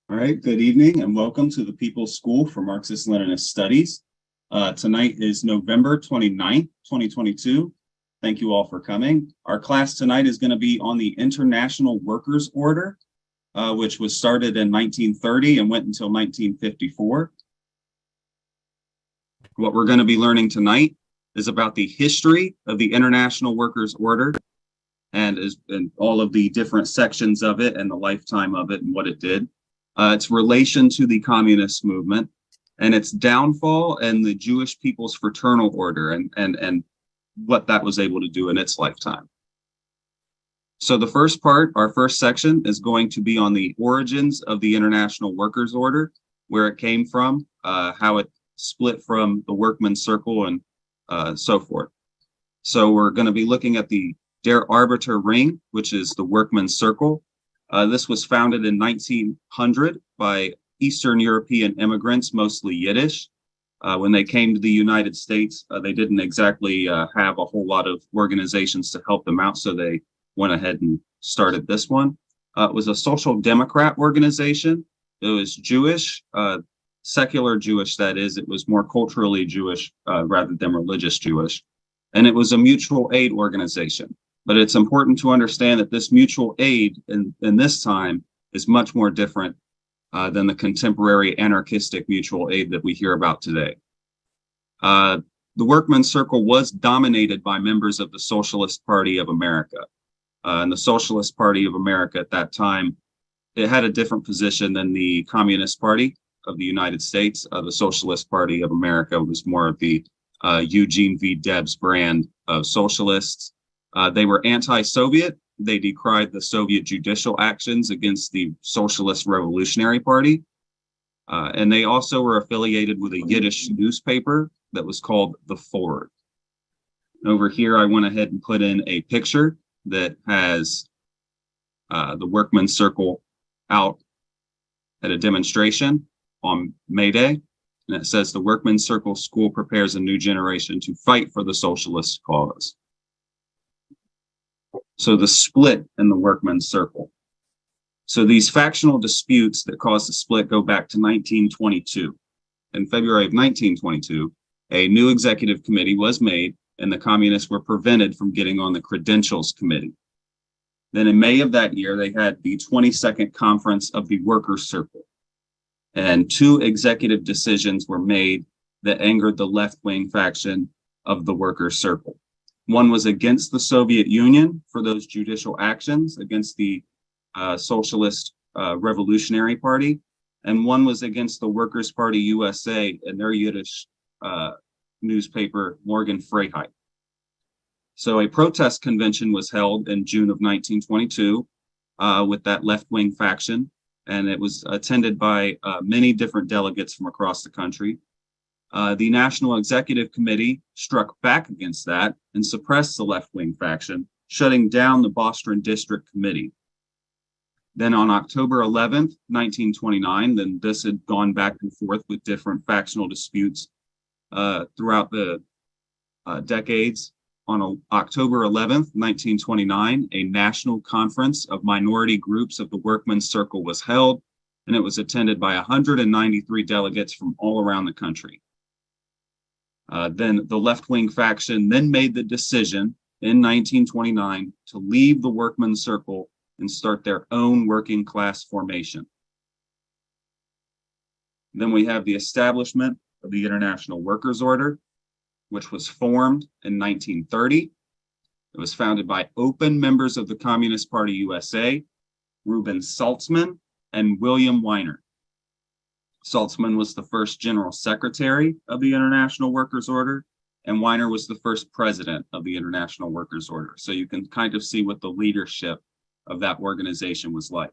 All right, good evening and welcome to the People's School for Marxist-Leninist Studies. Tonight is November 29th, 2022. Thank you all for coming. Our class tonight is going to be on the International Workers' Order, which was started in 1930 and went until 1954. What we're going to be learning tonight is about the history of the International Workers' Order and all of the different sections of it and the lifetime of it and what it did. Its relation to the communist movement and its downfall and the Jewish People's Fraternal Order and what that was able to do in its lifetime. So the first part, our first section, is going to be on the origins of the International Workers' Order, where it came from, how it split from the Workmen's Circle and so forth. So we're going to be looking at the Der Arbeiter Ring, which is the Workmen's Circle. This was founded in 1900 by Eastern European immigrants, mostly Yiddish. When they came to the United States, they didn't exactly have a whole lot of organizations to help them out, so they went ahead and started this one. It was a social democrat organization. It was Jewish, secular Jewish, that is. It was more culturally Jewish rather than religious Jewish. And it was a mutual aid organization. But it's important to understand that this mutual aid in this time is much more different than the contemporary anarchistic mutual aid that we hear about today. The Workmen's Circle was dominated by members of the Socialist Party of America. And the Socialist Party of America at that time, it had a different position than the Communist Party of the United States. The Socialist Party of America was more of the Eugene V. Debs brand of socialists. They were anti-Soviet. They decried the Soviet judicial actions against the Socialist Revolutionary Party. And they also were affiliated with a Yiddish newspaper that was called The Forward. Over here, I went ahead and put in a picture that has the Workmen's Circle out at a demonstration on May Day. And it says, "The Workmen's Circle School prepares a new generation to fight for the socialist cause." So the split in the Workmen's Circle. So these factional disputes that caused the split go back to 1922. In February of 1922, a new executive committee was made and the communists were prevented from getting on the credentials committee. Then in May of that year, they had the 22nd conference of the Workers' Circle. And two executive decisions were made that angered the left-wing faction of the Workers' Circle. One was against the Soviet Union for those judicial actions against the Socialist Revolutionary Party, and one was against the Workers' Party USA and their Yiddish newspaper, Morgen Freiheit. So a protest convention was held in June of 1922 with that left-wing faction, and it was attended by many different delegates from across the country. The National Executive Committee struck back against that and suppressed the left-wing faction, shutting down the Bostrom District Committee. Then on October 11th, 1929, then this had gone back and forth with different factional disputes throughout the decades. On October 11th, 1929, a national conference of minority groups of the Workmen's Circle was held, and it was attended by 193 delegates from all around the country. Then the left-wing faction then made the decision in 1929 to leave the Workmen's Circle and start their own working class formation. Then we have the establishment of the International Workers' Order, which was formed in 1930. It was founded by open members of the Communist Party USA, Reuben Saltzman and William Weiner. Saltzman was the first general secretary of the International Workers' Order, and Weiner was the first president of the International Workers' Order. So you can kind of see what the leadership of that organization was like.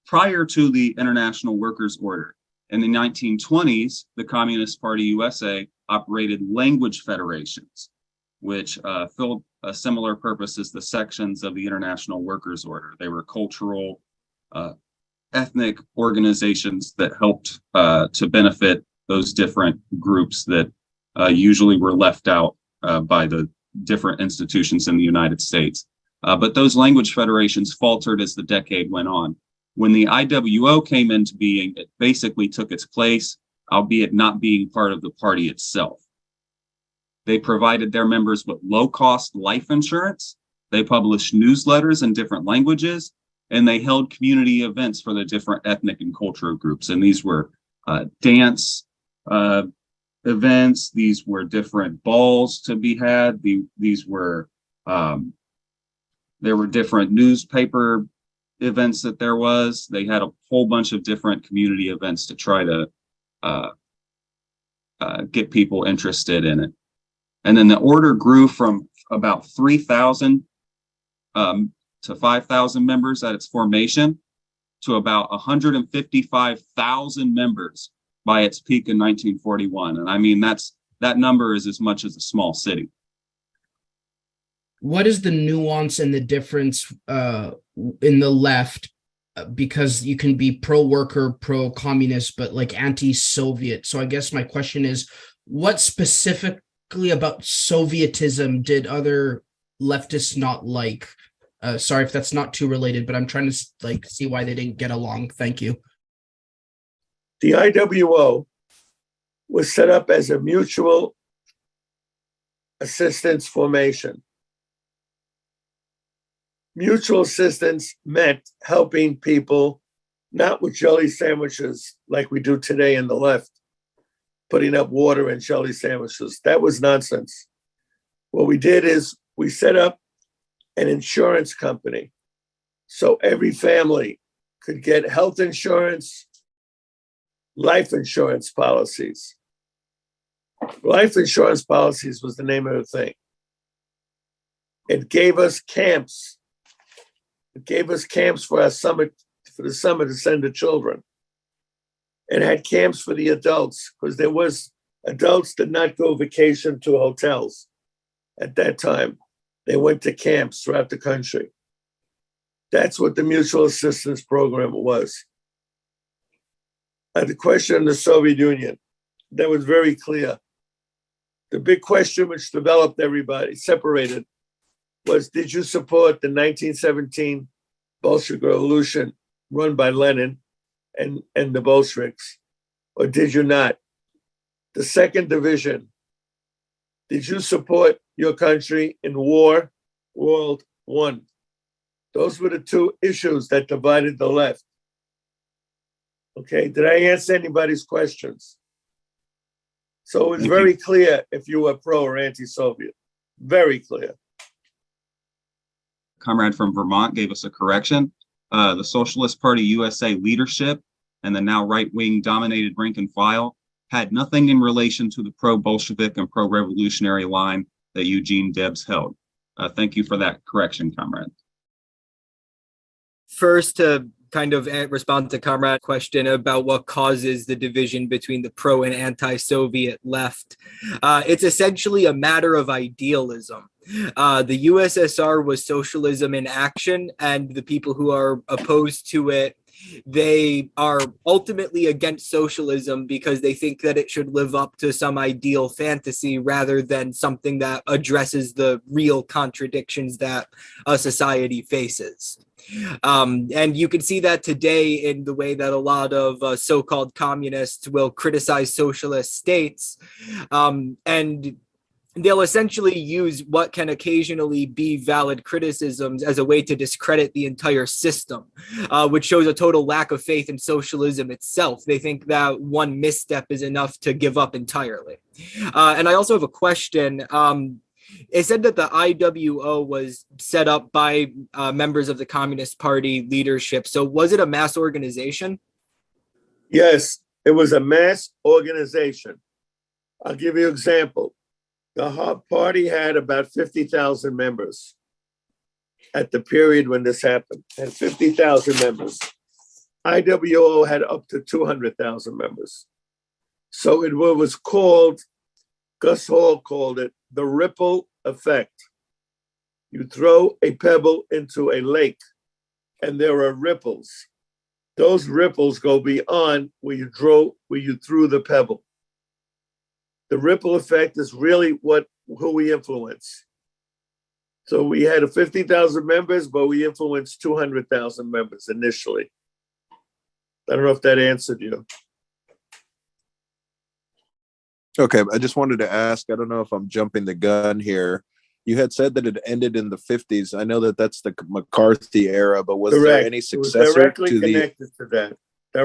Prior to the International Workers' Order, in the 1920s, the Communist Party USA operated language federations, which filled a similar purpose as the sections of the International Workers' Order. They were cultural, ethnic organizations that helped to benefit those different groups that usually were left out by the different institutions in the United States. But those language federations faltered as the decade went on. When the IWO came into being, it basically took its place, albeit not being part of the party itself. They provided their members with low-cost life insurance. They published newsletters in different languages, and they held community events for the different ethnic and cultural groups. And these were dance events. These were different balls to be had. These were, there were different newspaper events that there was. They had a whole bunch of different community events to try to get people interested in it. And then the order grew from about 3,000 to 5,000 members at its formation to about 155,000 members by its peak in 1941. And I mean, that number is as much as a small city. What is the nuance and the difference in the left? Because you can be pro-worker, pro-communist, but like anti-Soviet. So I guess my question is, what specifically about Sovietism did other leftists not like? Sorry if that's not too related, but I'm trying to like see why they didn't get along. Thank you. The IWO was set up as a mutual assistance formation. Mutual assistance meant helping people, not with jelly sandwiches like we do today in the left, putting up water and jelly sandwiches. That was nonsense. What we did is we set up an insurance company so every family could get health insurance, life insurance policies. Life insurance policies was the name of the thing. It gave us camps. It gave us camps for the summer to send the children. It had camps for the adults because adults did not go vacation to hotels at that time. They went to camps throughout the country. That's what the mutual assistance program was. The question in the Soviet Union, that was very clear. The big question which developed everybody, separated, was did you support the 1917 Bolshevik Revolution run by Lenin and the Bolsheviks, or did you not? The second division, did you support your country in World War I? Those were the two issues that divided the left. Okay, did I answer anybody's questions? So it was very clear if you were pro or anti-Soviet. Very clear. Comrade from Vermont gave us a correction. The Socialist Party USA leadership and the now right-wing dominated rank and file had nothing in relation to the pro-Bolshevik and pro-revolutionary line that Eugene Debs held. Thank you for that correction, Comrade. First, to kind of respond to Comrade's question about what causes the division between the pro and anti-Soviet left, it's essentially a matter of idealism. The USSR was socialism in action, and the people who are opposed to it, they are ultimately against socialism because they think that it should live up to some ideal fantasy rather than something that addresses the real contradictions that a society faces. And you can see that today in the way that a lot of so-called communists will criticize socialist states, and they'll essentially use what can occasionally be valid criticisms as a way to discredit the entire system, which shows a total lack of faith in socialism itself. They think that one misstep is enough to give up entirely. And I also have a question. It said that the IWO was set up by members of the Communist Party leadership. So was it a mass organization? Yes, it was a mass organization. I'll give you an example. The party had about 50,000 members at the period when this happened, had 50,000 members. IWO had up to 200,000 members. So it was called, Gus Hall called it, the ripple effect. You throw a pebble into a lake and there are ripples. Those ripples go beyond where you threw the pebble. The ripple effect is really who we influence. So we had 50,000 members, but we influenced 200,000 members initially. I don't know if that answered you. Okay, I just wanted to ask, I don't know if I'm jumping the gun here. You had said that it ended in the 50s. I know that that's the McCarthy era, but was there Correct. any It was successor directly to the, connected to that.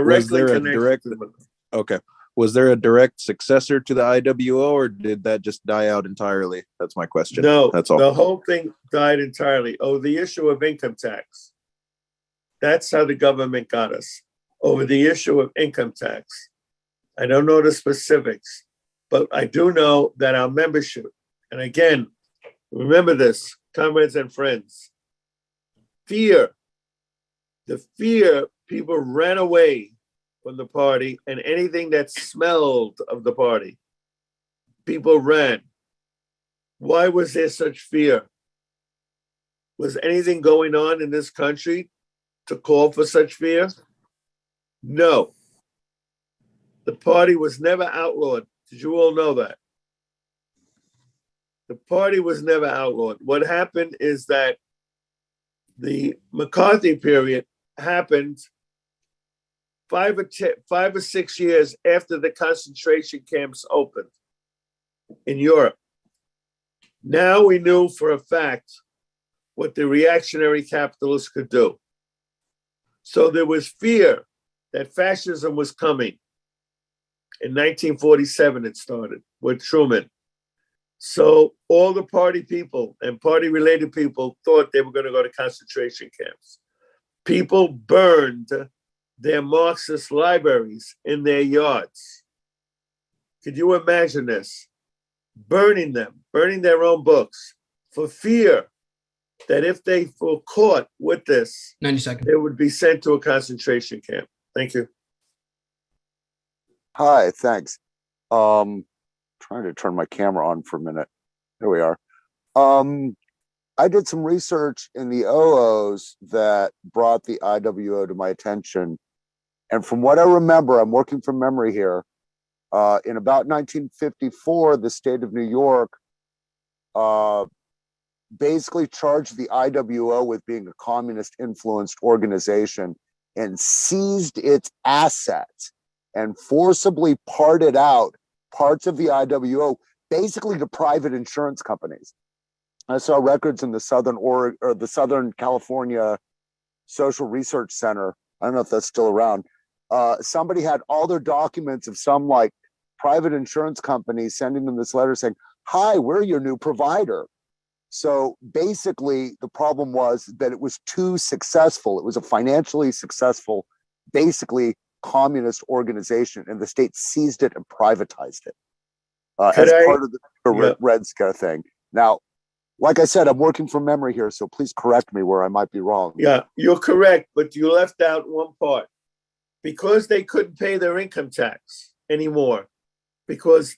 was Directly there a connected direct, to the, okay, was there a direct successor to the IWO, or did that just die out entirely? That's my question. no, That's all. the whole thing died entirely. Oh, the issue of income tax. That's how the government got us, over the issue of income tax. I don't know the specifics, but I do know that our membership, and again, remember this, comrades and friends, fear, the fear, people ran away from the party, and anything that smelled of the party, people ran. Why was there such fear? Was anything going on in this country to call for such fear? No. The party was never outlawed. Did you all know that? The party was never outlawed. What happened is that the McCarthy period happened 5 or 6 years after the concentration camps opened in Europe. Now we knew for a fact what the reactionary capitalists could do. So there was fear that fascism was coming. In 1947, it started with Truman. So all the party people and party-related people thought they were going to go to concentration camps. People burned their Marxist libraries in their yards. Could you imagine this? Burning them, burning their own books for fear that if they were caught with this, 90 seconds. they would be sent to a concentration camp. Thank you. Hi, thanks. Trying to turn my camera on for a minute. There we are. I did some research in the OOs that brought the IWO to my attention. And from what I remember, I'm working from memory here, in about 1954, the state of New York basically charged the IWO with being a communist-influenced organization and seized its assets and forcibly parted out parts of the IWO basically to private insurance companies. I saw records in the Southern California Social Research Center. I don't know if that's still around. Somebody had all their documents of some like private insurance company sending them this letter saying, "Hi, we're your new provider." So basically, the problem was that it was too successful. It was a financially successful, basically communist organization, and the state seized it and privatized it as part of the Red Scare thing. Now, like I said, I'm working from memory here, so please correct me where I might be wrong. Yeah, you're correct, but you left out one part. Because they couldn't pay their income tax anymore, because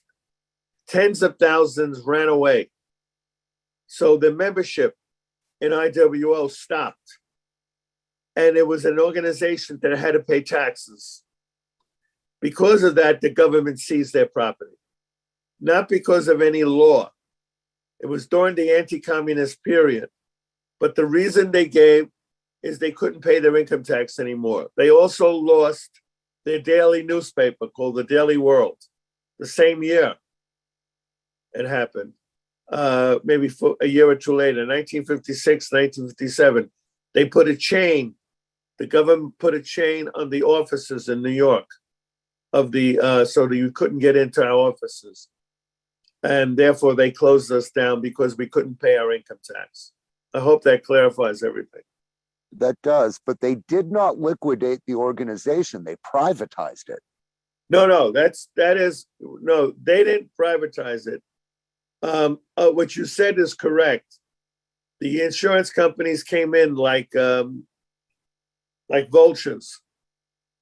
tens of thousands ran away. So the membership in IWO stopped. And it was an organization that had to pay taxes. Because of that, the government seized their property. Not because of any law. It was during the anti-communist period. But the reason they gave is they couldn't pay their income tax anymore. They also lost their daily newspaper called the Daily World. The same year it happened, maybe for a year or two later, 1956, 1957. They put a chain, the government put a chain on the offices in New York of the, so that you couldn't get into our offices. And therefore they closed us down because we couldn't pay our income tax. I hope that clarifies everything. That does, but they did not liquidate the organization. They privatized it. No, they didn't privatize it. What you said is correct. The insurance companies came in like vultures,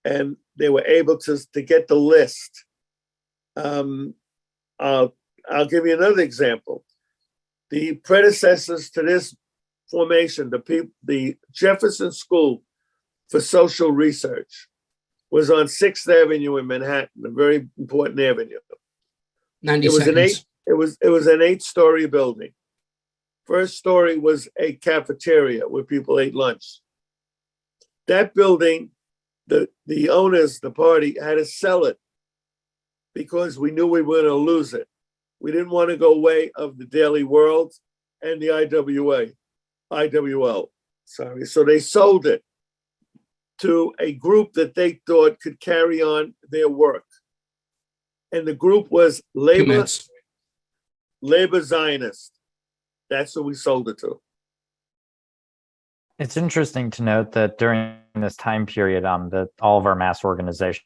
and they were able to get the list. I'll give you another example. The predecessors to this formation, the Jefferson School for Social Research, was on 6th Avenue in Manhattan, a very important avenue. 90 It was seconds. it was an 8-story building. First story was a cafeteria where people ate lunch. That building the owners, the party, had to sell it because we knew we were going to lose it. We didn't want to go way of the Daily World and the IWO. Sorry. So they sold it to a group that they thought could carry on their work. And the group was Labor Zionist. That's who we sold it to. It's interesting to note that during this time period, that all of our mass organizations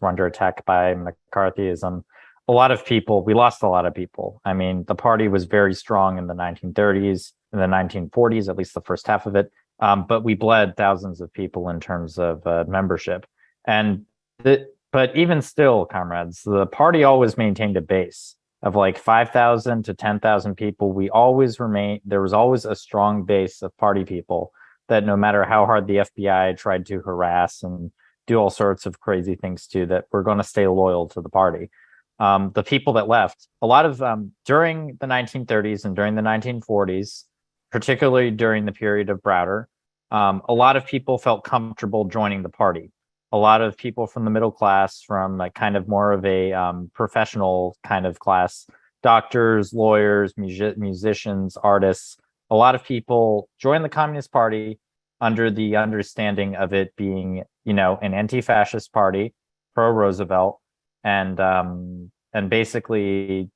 were under attack by McCarthyism. A lot of people, we lost a lot of people. I mean, the party was very strong in the 1930s, in the 1940s, at least the first half of it. But we bled thousands of people in terms of membership. But even still, comrades, the party always maintained a base of like 5,000 to 10,000 people. There was always a strong base of party people that no matter how hard the FBI tried to harass and do all sorts of crazy things to, that were going to stay loyal to the party. The people that left, a lot of during the 1930s and during the 1940s, particularly during the period of Browder, a lot of people felt comfortable joining the party. A lot of people from the middle class, from like kind of more of a professional kind of class, doctors, lawyers, musicians, artists, a lot of people joined the Communist Party under the understanding of it being, an anti-fascist party, pro-Roosevelt, and basically,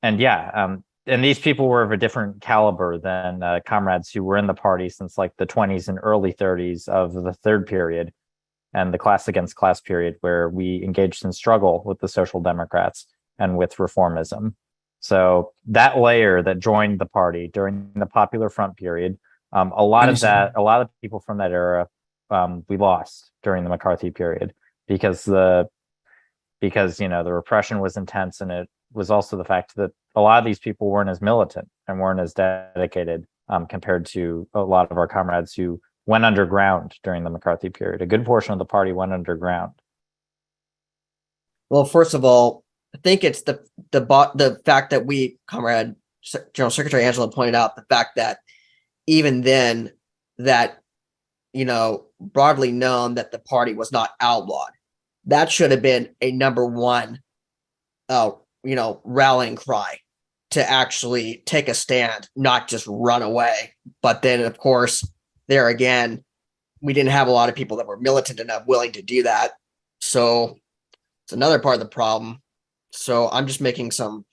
and these people were of a different caliber than comrades who were in the party since like the 20s and early 30s of the third period and the class against class period, where we engaged in struggle with the Social Democrats and with reformism. So that layer that joined the party during the Popular Front period, a lot of people from that era, we lost during the McCarthy period because the repression was intense, and it was also the fact that a lot of these people weren't as militant and weren't as dedicated compared to a lot of our comrades who went underground during the McCarthy period. A good portion of the party went underground. Well, first of all, I think it's the fact that Comrade General Secretary Angela pointed out the fact that even then that, broadly known that the party was not outlawed. That should have been a number one, rallying cry to actually take a stand, not just run away. But then, of course, there again, we didn't have a lot of people that were militant enough willing to do that. So it's another part of the problem. So I'm just making some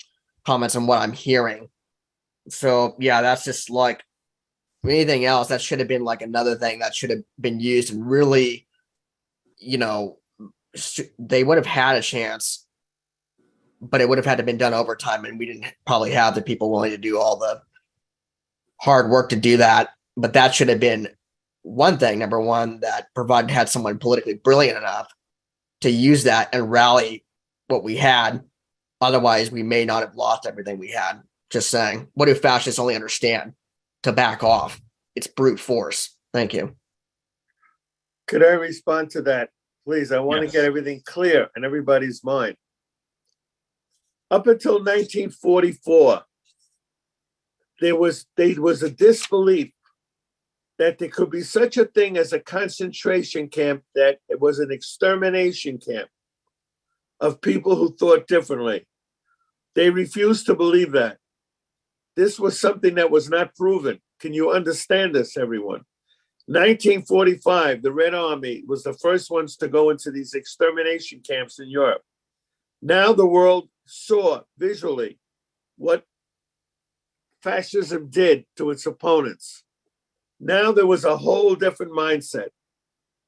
comments on what I'm hearing. So yeah, that's just like anything else. That should have been like another thing that should have been used and really, they would have had a chance, but it would have had to been done over time, and we didn't probably have the people willing to do all the hard work to do that. But that should have been one thing, number one, that had someone politically brilliant enough to use that and rally what we had. Otherwise, we may not have lost everything we had. Just saying. What do fascists only understand? To back off. It's brute force. Thank you. Could I respond to that, please? I want Yes. to get everything clear in everybody's mind. Up until 1944, there was a disbelief that there could be such a thing as a concentration camp, that it was an extermination camp of people who thought differently. They refused to believe that. This was something that was not proven. Can you understand this, everyone? 1945, the Red Army was the first ones to go into these extermination camps in Europe. Now the world saw visually what fascism did to its opponents. Now there was a whole different mindset.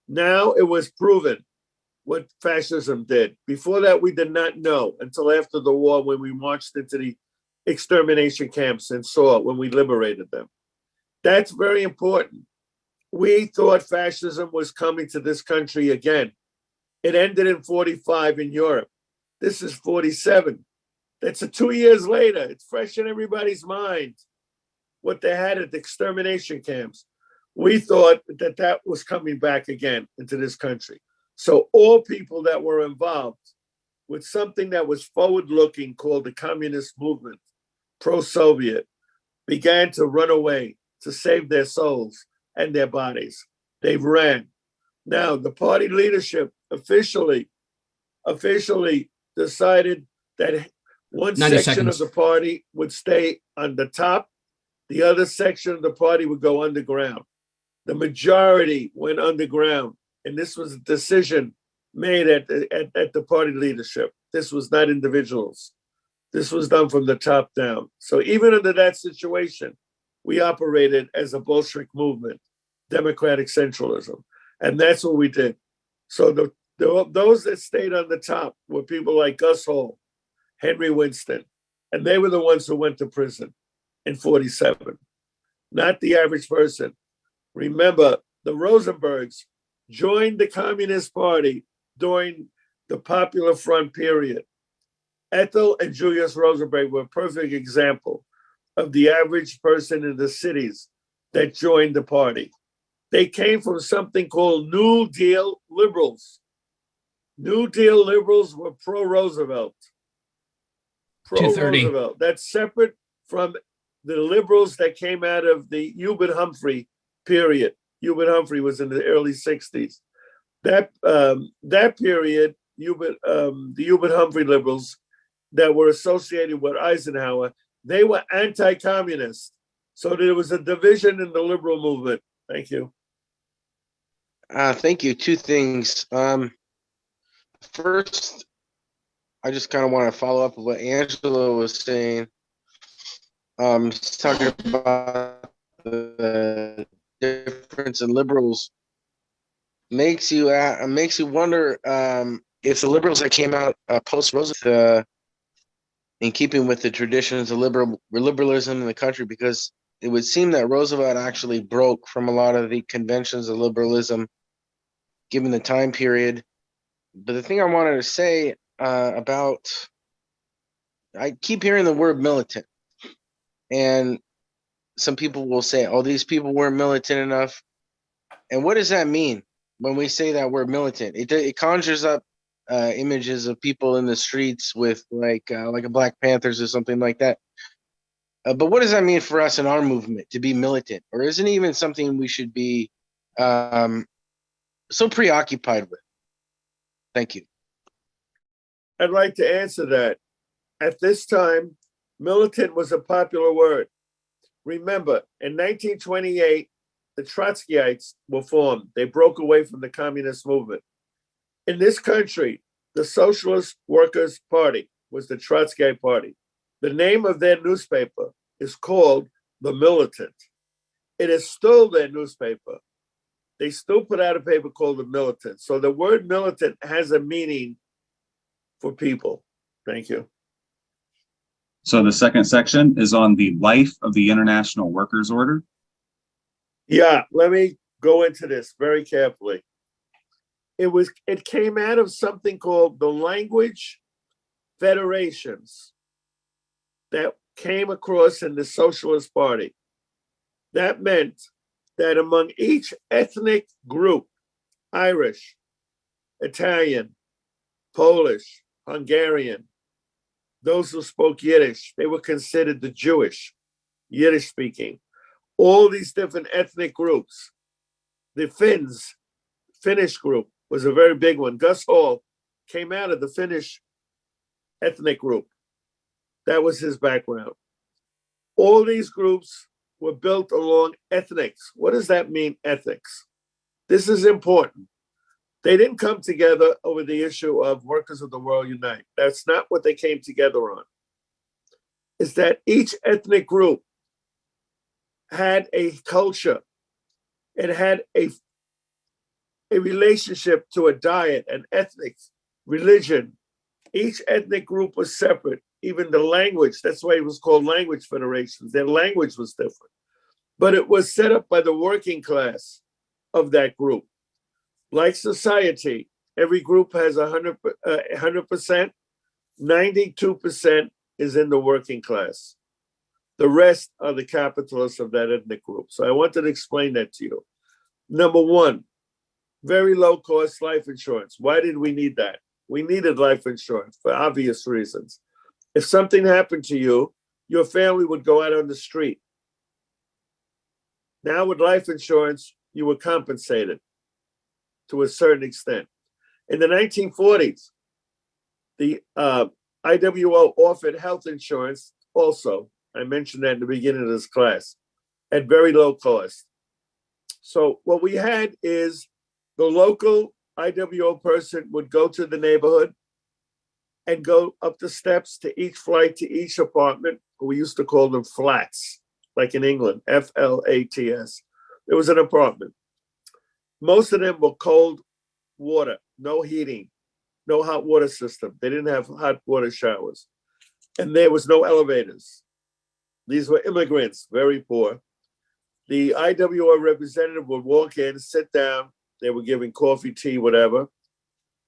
Now it was proven what fascism did. Before that, we did not know until after the war, when we marched into the extermination camps and saw when we liberated them. That's very important. We thought fascism was coming to this country again. It ended in 45 in Europe. This is 47. That's 2 years later. It's fresh in everybody's mind what they had at the extermination camps. We thought that was coming back again into this country. So all people that were involved with something that was forward-looking, called the communist movement, pro-Soviet, began to run away to save their souls and their bodies. They ran. Now, the party leadership officially decided that one 90 section of seconds. the party would stay on the top, the other section of the party would go underground. The majority went underground, and this was a decision made at the party leadership. This was not individuals. This was done from the top down. So even under that situation, we operated as a Bolshevik movement, democratic centralism, and that's what we did. So those that stayed on the top were people like Gus Hall, Henry Winston, and they were the ones who went to prison in 47, not the average person. Remember, the Rosenbergs joined the Communist Party during the Popular Front period. Ethel and Julius Rosenberg were a perfect example of the average person in the cities that joined the party. They came from something called New Deal liberals. New Deal liberals were pro-Roosevelt. 2:30. Pro-Roosevelt. That's separate from the liberals that came out of the Hubert Humphrey period. Hubert Humphrey was in the early 60s. That period, the Hubert Humphrey liberals that were associated with Eisenhower, they were anti-communist. So there was a division in the liberal movement. Thank you. Thank you. Two things. First, I just kind of want to follow up with what Angela was saying. She's talking about the difference in liberals. Makes you wonder if the liberals that came out post-Roosevelt, in keeping with the traditions of liberalism in the country, because it would seem that Roosevelt actually broke from a lot of the conventions of liberalism, given the time period. But the thing I wanted to say about, I keep hearing the word militant, and some people will say, "Oh, these people weren't militant enough." And what does that mean when we say that word militant? It conjures up images of people in the streets with like a Black Panthers or something like that. But what does that mean for us in our movement to be militant? Or isn't it even something we should be so preoccupied with? Thank you. I'd like to answer that. At this time, militant was a popular word. Remember, in 1928, the Trotskyites were formed. They broke away from the communist movement. In this country, the Socialist Workers' Party was the Trotskyite Party. The name of their newspaper is called The Militant. It is still their newspaper. They still put out a paper called The Militant. So the word militant has a meaning for people. Thank you. So the second section is on the life of the International Workers' Order. Yeah, let me go into this very carefully. It came out of something called the language federations that came across in the Socialist Party. That meant that among each ethnic group, Irish, Italian, Polish, Hungarian, those who spoke Yiddish, they were considered the Jewish, Yiddish speaking. All these different ethnic groups. The Finnish group was a very big one. Gus Hall came out of the Finnish ethnic group. That was his background. All these groups were built along ethics. What does that mean, ethics? This is important. They didn't come together over the issue of workers of the world unite. That's not what they came together on. Is that each ethnic group had a culture. It had a relationship to a diet, an ethnic, religion. Each ethnic group was separate. Even the language, that's why it was called language federations. Their language was different. But it was set up by the working class of that group. Like society, every group has 100%, 92% is in the working class. The rest are the capitalists of that ethnic group. So I wanted to explain that to you. Number one, very low cost life insurance. Why did we need that? We needed life insurance for obvious reasons. If something happened to you, your family would go out on the street. Now with life insurance, you were compensated. to a certain extent. In the 1940s, the IWO offered health insurance also. I mentioned that in the beginning of this class, at very low cost. So what we had is the local IWO person would go to the neighborhood and go up the steps to each flight to each apartment. We used to call them flats, like in England, FLATS. It was an apartment. Most of them were cold water, no heating, no hot water system. They didn't have hot water showers. And there was no elevators. These were immigrants, very poor. The IWO representative would walk in, sit down. They were giving coffee, tea, whatever.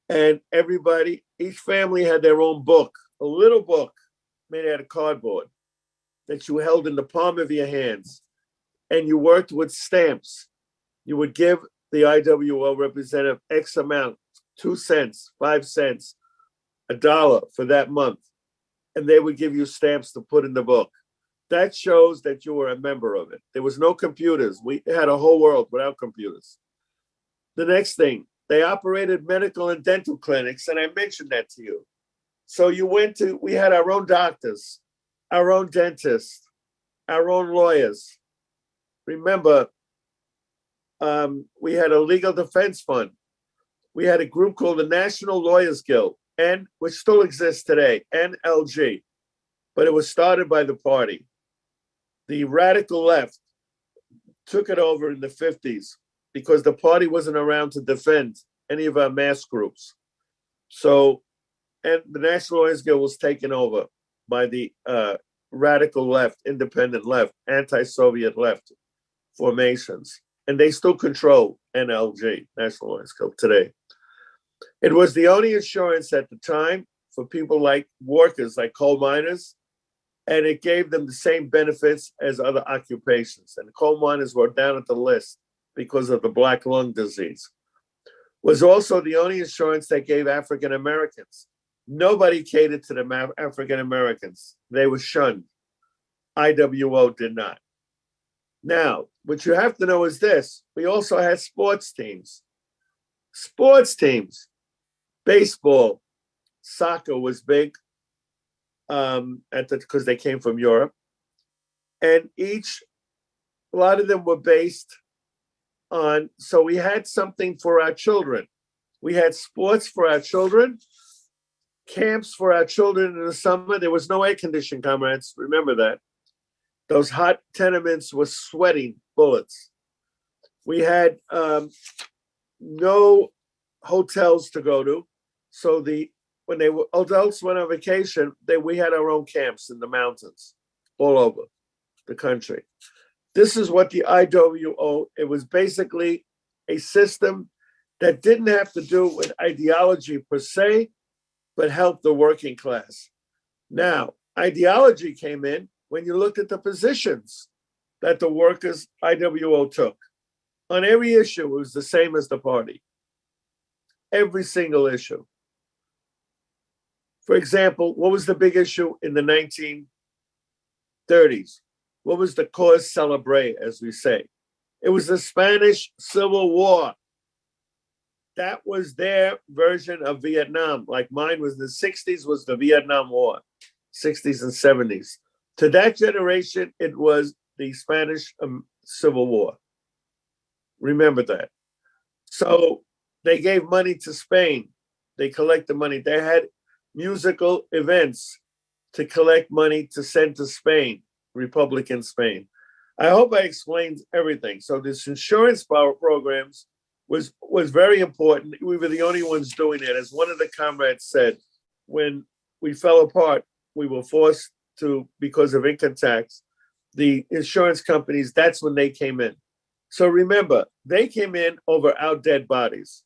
And everybody, each family had their own book, a little book made out of cardboard that you held in the palm of your hands. And you worked with stamps. You would give the IWO representative X amount, 2 cents, 5 cents, $1 for that month. And they would give you stamps to put in the book. That shows that you were a member of it. There was no computers. We had a whole world without computers. The next thing, they operated medical and dental clinics, and I mentioned that to you. So we had our own doctors, our own dentists, our own lawyers. Remember, we had a legal defense fund. We had a group called the National Lawyers Guild, which still exists today, NLG, but it was started by the party. The radical left took it over in the 50s because the party wasn't around to defend any of our mass groups. So, and the National Lawyers Guild was taken over by the radical left, independent left, anti-Soviet left formations. And they still control NLG, National Lawyers Guild, today. It was the only insurance at the time for people like workers, like coal miners, and it gave them the same benefits as other occupations. And coal miners were down at the list because of the black lung disease. Was also the only insurance that gave African Americans. Nobody catered to the African Americans. They were shunned. IWO did not. Now, what you have to know is this. We also had sports teams. Sports teams. Baseball, soccer was big because they came from Europe. And a lot of them were based on, so we had something for our children. We had sports for our children, camps for our children in the summer. There was no air conditioning, comrades. Remember that. Those hot tenements were sweating bullets. We had no hotels to go to. So when adults went on vacation, we had our own camps in the mountains all over the country. This is what the IWO, it was basically a system that didn't have to do with ideology per se, but helped the working class. Now, ideology came in when you looked at the positions that the workers IWO took. On every issue, it was the same as the party. Every single issue. For example, what was the big issue in the 1930s? What was the cause célèbre, as we say? It was the Spanish Civil War. That was their version of Vietnam. Like mine was the 60s, was the Vietnam War, 60s and 70s. To that generation, it was the Spanish Civil War. Remember that. So they gave money to Spain. They collected money. They had musical events to collect money to send to Spain, Republican Spain. I hope I explained everything. So this insurance programs was very important. We were the only ones doing it. As one of the comrades said, when we fell apart, we were forced to, because of income tax, the insurance companies, that's when they came in. So remember, they came in over our dead bodies.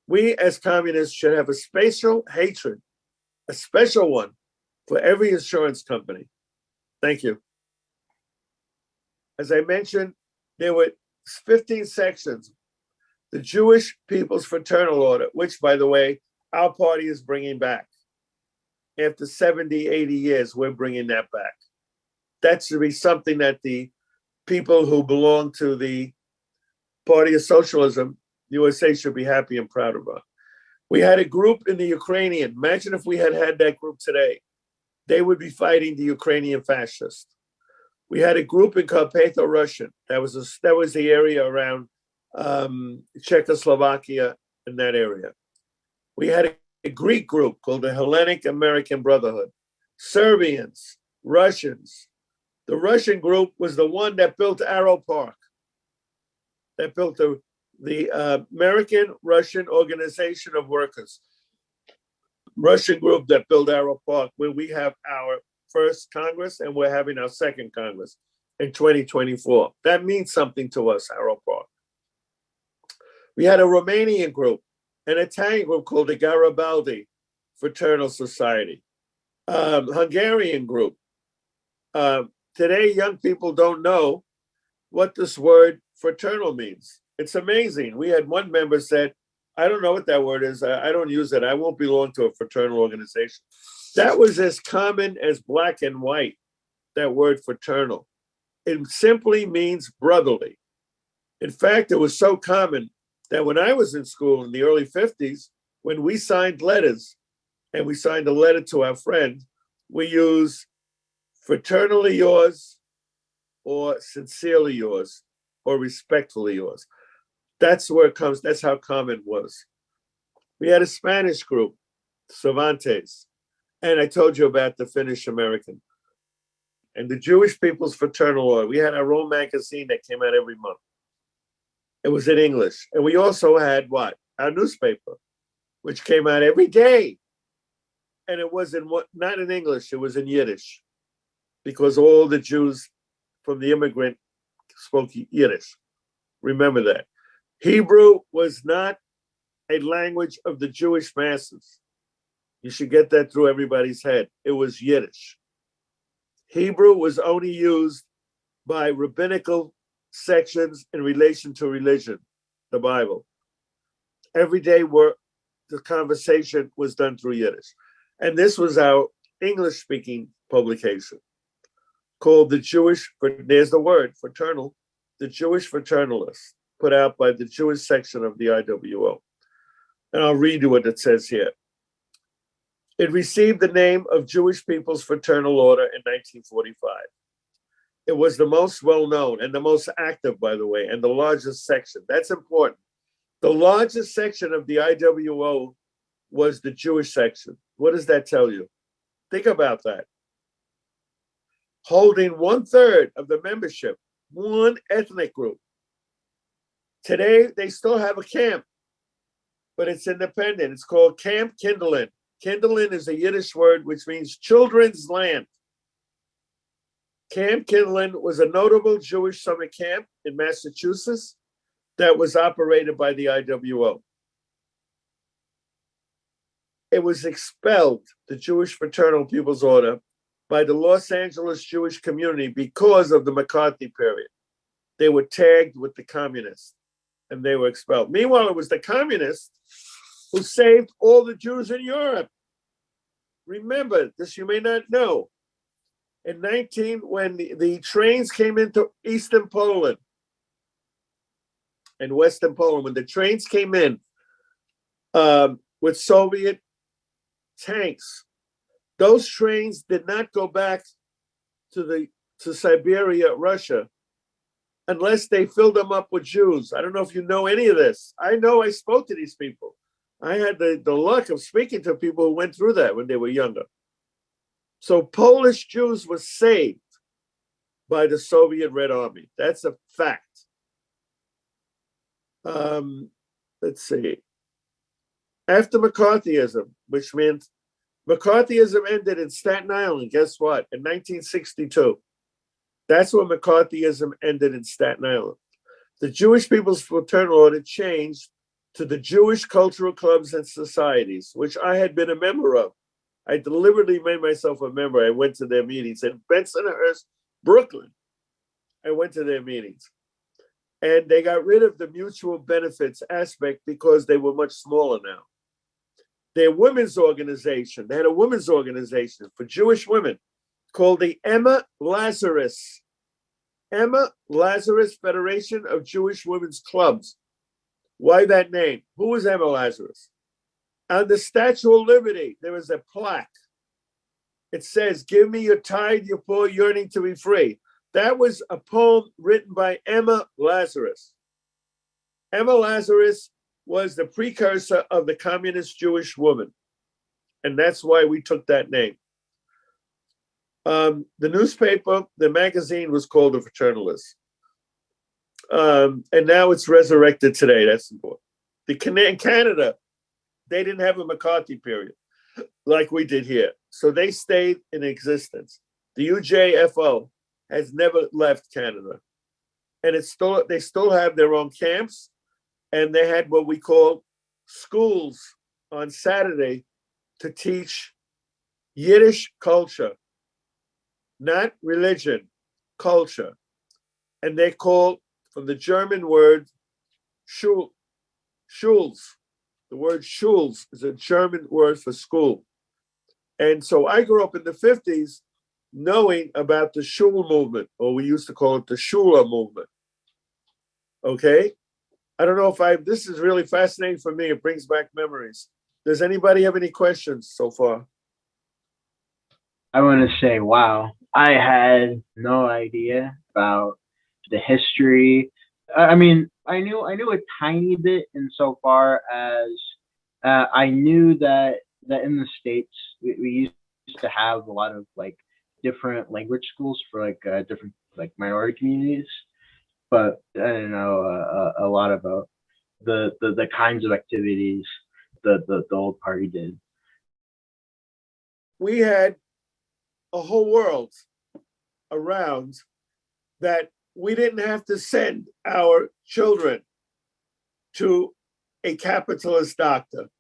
We as communists should have a special hatred, a special one for every insurance company. Thank you. As I mentioned, there were 15 sections. The Jewish People's Fraternal Order, which, by the way, our party is bringing back. After 70, 80 years, we're bringing that back. That should be something that the people who belong to the Party of Socialism USA should be happy and proud about. We had a group in the Ukrainian. Imagine if we had had that group today. They would be fighting the Ukrainian fascists. We had a group in Carpatho-Russian. That was the area around Czechoslovakia in that area. We had a Greek group called the Hellenic American Brotherhood. Serbians, Russians. The Russian group was the one that built Arrow Park. That built the American Russian Organization of Workers. Russian group that built Arrow Park, where we have our first Congress and we're having our second Congress in 2024. That means something to us, Arrow Park. We had a Romanian group, an Italian group called the Garibaldi Fraternal Society, Hungarian group. Today, young people don't know what this word fraternal means. It's amazing. We had one member said, I don't know what that word is. I don't use it. I won't belong to a fraternal organization. That was as common as black and white, that word fraternal. It simply means brotherly. In fact, it was so common that when I was in school in the early 50s, when we signed letters and we signed a letter to our friend, we use fraternally yours or sincerely yours or respectfully yours. That's where it comes. That's how common it was. We had a Spanish group, Cervantes, and I told you about the Finnish American. And the Jewish People's Fraternal Order. We had our own magazine that came out every month. It was in English. And we also had what? Our newspaper, which came out every day. And it was not in English, it was in Yiddish, because all the Jews from the immigrant spoke Yiddish. Remember that. Hebrew was not a language of the Jewish masses. You should get that through everybody's head. It was Yiddish. Hebrew was only used by rabbinical sections in relation to religion, the Bible. Everyday work, the conversation was done through Yiddish. And this was our English-speaking publication called the Jewish, there's the word, fraternal, the Jewish Fraternalist, put out by the Jewish section of the IWO. And I'll read you what it says here. It received the name of Jewish People's Fraternal Order in 1945. It was the most well-known and the most active, by the way, and the largest section. That's important. The largest section of the IWO was the Jewish section. What does that tell you? Think about that. Holding 1/3 of the membership, one ethnic group. Today, they still have a camp, but it's independent. It's called Camp Kindelen. Kindelen is a Yiddish word which means children's land. Camp Kindelen was a notable Jewish summer camp in Massachusetts that was operated by the IWO. It was expelled, the Jewish Fraternal People's Order, by the Los Angeles Jewish community because of the McCarthy period. They were tagged with the communists and they were expelled. Meanwhile, it was the communists who saved all the Jews in Europe. Remember, this you may not know. In when the trains came into Eastern Poland and Western Poland, when the trains came in with Soviet tanks, those trains did not go back to Siberia, Russia, unless they filled them up with Jews. I don't know if you know any of this. I know I spoke to these people. I had the luck of speaking to people who went through that when they were younger. So Polish Jews were saved by the Soviet Red Army. That's a fact. Let's see. After McCarthyism, which meant McCarthyism ended in Staten Island, guess what? In 1962. That's when McCarthyism ended in Staten Island. The Jewish People's Fraternal Order changed to the Jewish Cultural Clubs and Societies, which I had been a member of. I deliberately made myself a member. I went to their meetings in Bensonhurst, Brooklyn. I went to their meetings. And they got rid of the mutual benefits aspect because they were much smaller now. Their women's organization, they had a women's organization for Jewish women called the Emma Lazarus Federation of Jewish Women's Clubs. Why that name? Who was Emma Lazarus? On the Statue of Liberty, there is a plaque. It says, "Give me your tithe, your poor, yearning to be free." That was a poem written by Emma Lazarus. Emma Lazarus was the precursor of the communist Jewish woman. And that's why we took that name. The newspaper, the magazine was called The Fraternalist. And now it's resurrected today. That's important. In Canada, they didn't have a McCarthy period like we did here. So they stayed in existence. The UJFO has never left Canada. And they still have their own camps. And they had what we call schools on Saturday to teach Yiddish culture, not religion, culture. And they call, from the German word, Schul, Schuls. The word Schuls is a German word for school. And so I grew up in the 50s knowing about the Schul movement, or we used to call it the Schula movement. Okay? I don't know if this is really fascinating for me. It brings back memories. Does anybody have any questions so far? I want to say, wow, I had no idea about the history. I mean, I knew a tiny bit insofar as I knew that in the States we used to have a lot of like different language schools for like different like minority communities, but I didn't know a lot about the kinds of activities the old party did. We had a whole world around that we didn't have to send our children to a capitalist doctor.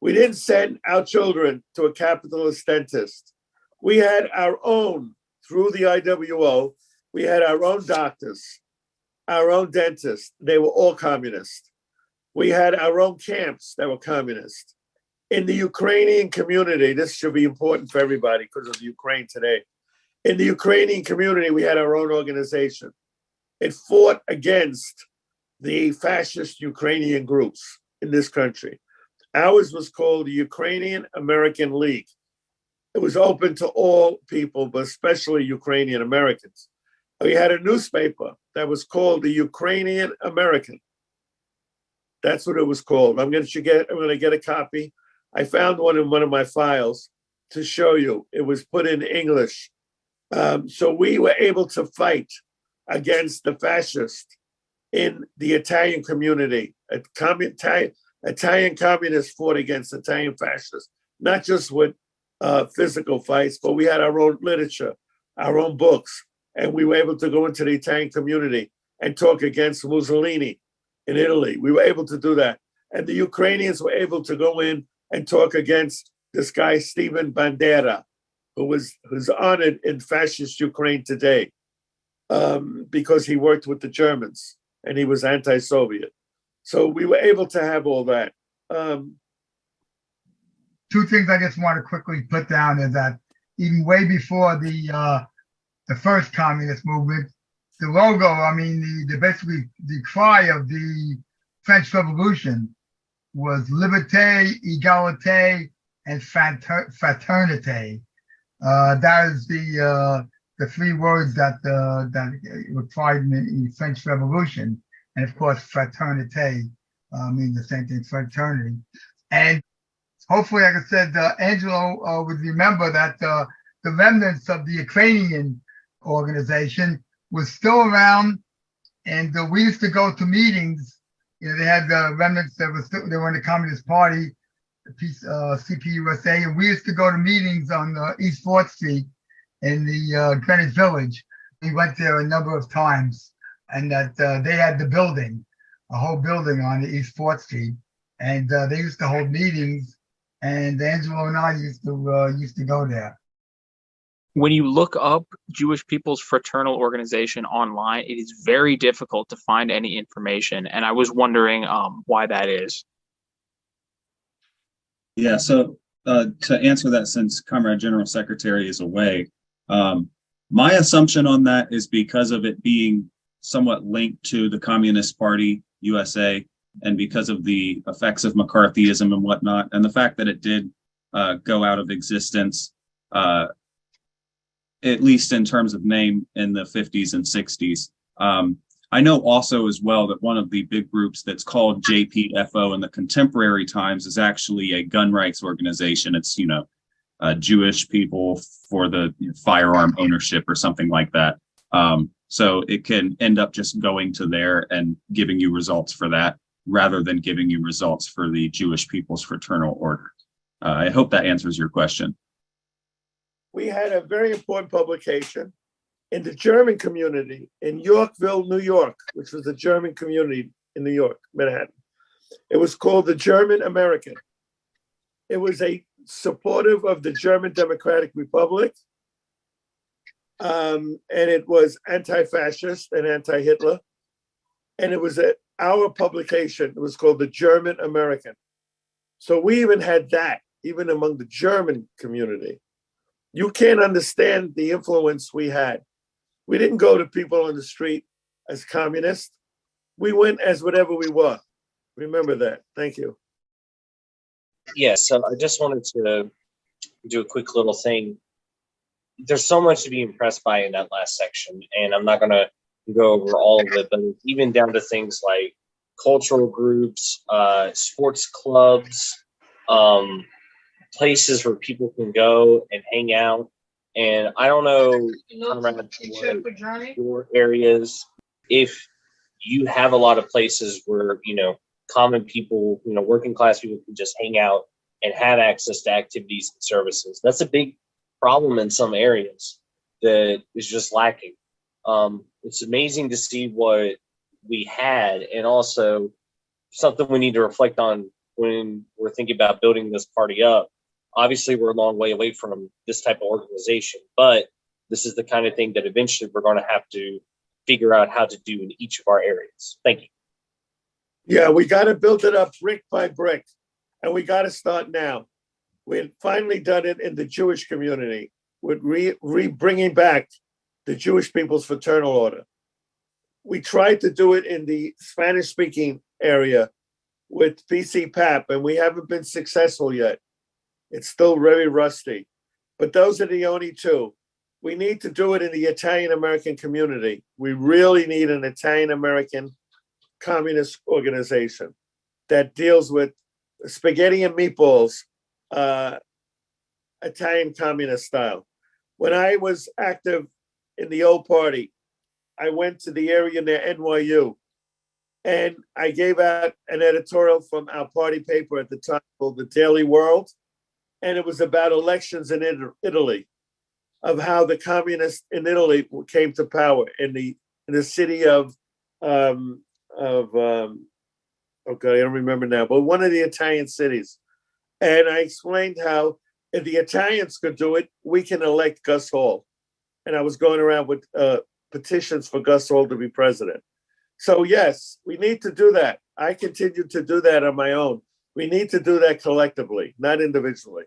We didn't send our children to a capitalist dentist. We had our own, through the IWO, we had our own doctors, our own dentists. They were all communist. We had our own camps that were communist. In the Ukrainian community, this should be important for everybody because of Ukraine today. In the Ukrainian community, we had our own organization. It fought against the fascist Ukrainian groups in this country. Ours was called the Ukrainian American League. It was open to all people, but especially Ukrainian Americans. We had a newspaper that was called the Ukrainian American. That's what it was called. I'm going to get a copy. I found one in one of my files to show you. It was put in English. So we were able to fight against the fascists in the Italian community. Italian communists fought against Italian fascists, not just with physical fights, but we had our own literature, our own books, and we were able to go into the Italian community and talk against Mussolini in Italy. We were able to do that. And the Ukrainians were able to go in and talk against this guy, Stephen Bandera, who's honored in fascist Ukraine today because he worked with the Germans and he was anti-Soviet. So we were able to have all that. Two things I just want to quickly put down is that even way before the first communist movement, the logo, I mean, basically the cry of the French Revolution was liberté, égalité, and fraternité. That is the three words that were tried in the French Revolution, and of course, fraternité means the same thing, fraternity. And hopefully, like I said, Angelo would remember that the remnants of the Ukrainian organization was still around, and we used to go to meetings. You know, they had the remnants that they were in the Communist Party, the CPUSA, and we used to go to meetings on East 4th Street in the Greenwich Village. We went there a number of times, and that they had the building, a whole building on the East 4th Street, and they used to hold meetings, and Angelo and I used to go there. When you look up Jewish People's Fraternal Organization online, it is very difficult to find any information, and I was wondering why that is. Yeah, so to answer that, since Comrade General Secretary is away, my assumption on that is because of it being somewhat linked to the Communist Party USA and because of the effects of McCarthyism and whatnot, and the fact that it did go out of existence, at least in terms of name, in the 50s and 60s. I know also as well that one of the big groups that's called JPFO in the contemporary times is actually a gun rights organization. It's, Jewish people for the firearm ownership or something like that. So it can end up just going to there and giving you results for that rather than giving you results for the Jewish People's Fraternal Order. I hope that answers your question. We had a very important publication in the German community in Yorkville, New York, which was a German community in New York, Manhattan. It was called the German American. It was a supportive of the German Democratic Republic. And it was anti-fascist and anti-Hitler. And it was our publication. It was called the German American. So we even had that, even among the German community. You can't understand the influence we had. We didn't go to people on the street as communists. We went as whatever we were. Remember that. Thank you. Yeah, so I just wanted to do a quick little thing. There's so much to be impressed by in that last section, and I'm not going to go over all of it, but even down to things like cultural groups, sports clubs, places where people can go and hang out. And I don't know, your areas, if you have a lot of places where, common people, working class people can just hang out and have access to activities and services. That's a big problem in some areas that is just lacking. It's amazing to see what we had, and also something we need to reflect on when we're thinking about building this party up. Obviously, we're a long way away from this type of organization, but this is the kind of thing that eventually we're going to have to figure out how to do in each of our areas. Thank you. Yeah, we got to build it up brick by brick, and we got to start now. We had finally done it in the Jewish community with bringing back the Jewish People's Fraternal Order. We tried to do it in the Spanish-speaking area with PCPAP, and we haven't been successful yet. It's still very rusty, but those are the only two. We need to do it in the Italian-American community. We really need an Italian-American communist organization that deals with spaghetti and meatballs, Italian communist style. When I was active in the old party, I went to the area near NYU, and I gave out an editorial from our party paper at the time called The Daily World, and it was about elections in Italy, of how the communists in Italy came to power in the city of oh God, I don't remember now, but one of the Italian cities. And I explained how if the Italians could do it, we can elect Gus Hall. And I was going around with petitions for Gus Hall to be president. So yes, we need to do that. I continue to do that on my own. We need to do that collectively, not individually.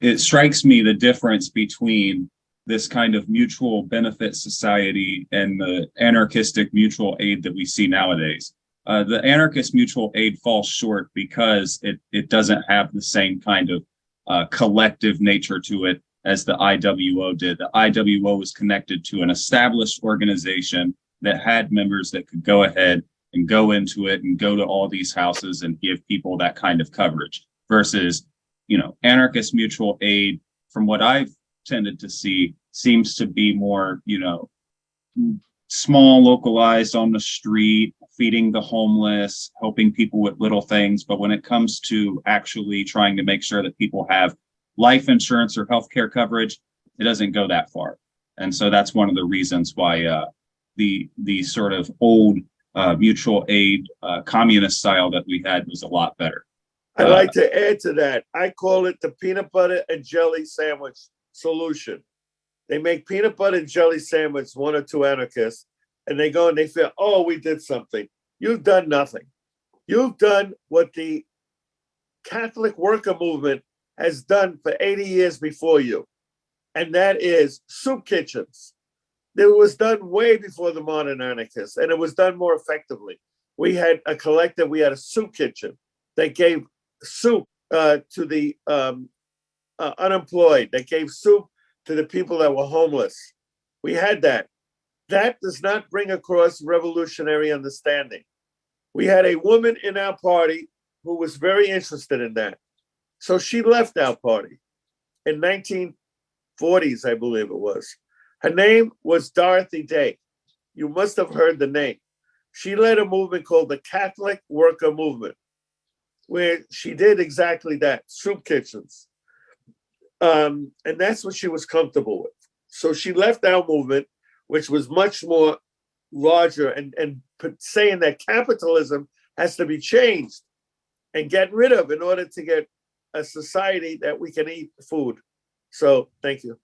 It strikes me the difference between this kind of mutual benefit society and the anarchistic mutual aid that we see nowadays. The anarchist mutual aid falls short because it doesn't have the same kind of collective nature to it as the IWO did. The IWO was connected to an established organization that had members that could go ahead and go into it and go to all these houses and give people that kind of coverage versus, anarchist mutual aid, from what I've tended to see, seems to be more, small, localized on the street, feeding the homeless, helping people with little things. But when it comes to actually trying to make sure that people have life insurance or healthcare coverage, it doesn't go that far. And so that's one of the reasons why the sort of old mutual aid communist style that we had was a lot better. I'd like to add to that. I call it the peanut butter and jelly sandwich solution. They make peanut butter and jelly sandwich, one or two anarchists, and they go and they feel, oh, we did something. You've done nothing. You've done what the Catholic worker movement has done for 80 years before you, and that is soup kitchens. It was done way before the modern anarchists, and it was done more effectively. We had a collective, we had a soup kitchen that gave soup to the unemployed, that gave soup to the people that were homeless. We had that. That does not bring across revolutionary understanding. We had a woman in our party who was very interested in that. So she left our party in 1940s, I believe it was. Her name was Dorothy Day. You must have heard the name. She led a movement called the Catholic Worker Movement, where she did exactly that, soup kitchens. And that's what she was comfortable with. So she left our movement, which was much more larger, and saying that capitalism has to be changed and get rid of in order to get a society that we can eat food. So thank you.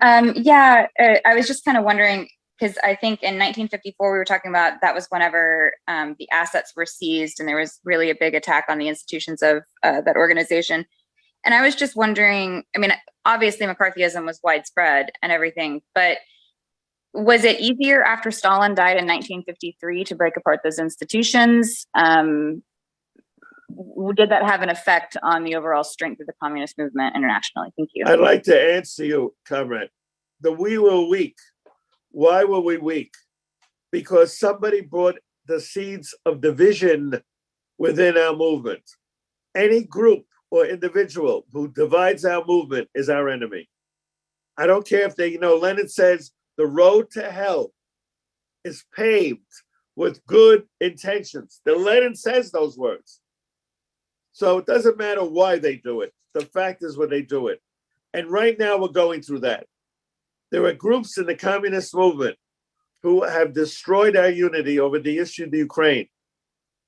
I was just kind of wondering, because I think in 1954, we were talking about that was whenever the assets were seized and there was really a big attack on the institutions of that organization. And I was just wondering, I mean, obviously McCarthyism was widespread and everything, but was it easier after Stalin died in 1953 to break apart those institutions? Did that have an effect on the overall strength of the communist movement internationally? Thank you. I'd like to answer you, comrade. We were weak. Why were we weak? Because somebody brought the seeds of division within our movement. Any group or individual who divides our movement is our enemy. I don't care if they, Lenin says the road to hell is paved with good intentions. The Lenin says those words. So it doesn't matter why they do it. The fact is when they do it. And right now we're going through that. There are groups in the communist movement who have destroyed our unity over the issue of the Ukraine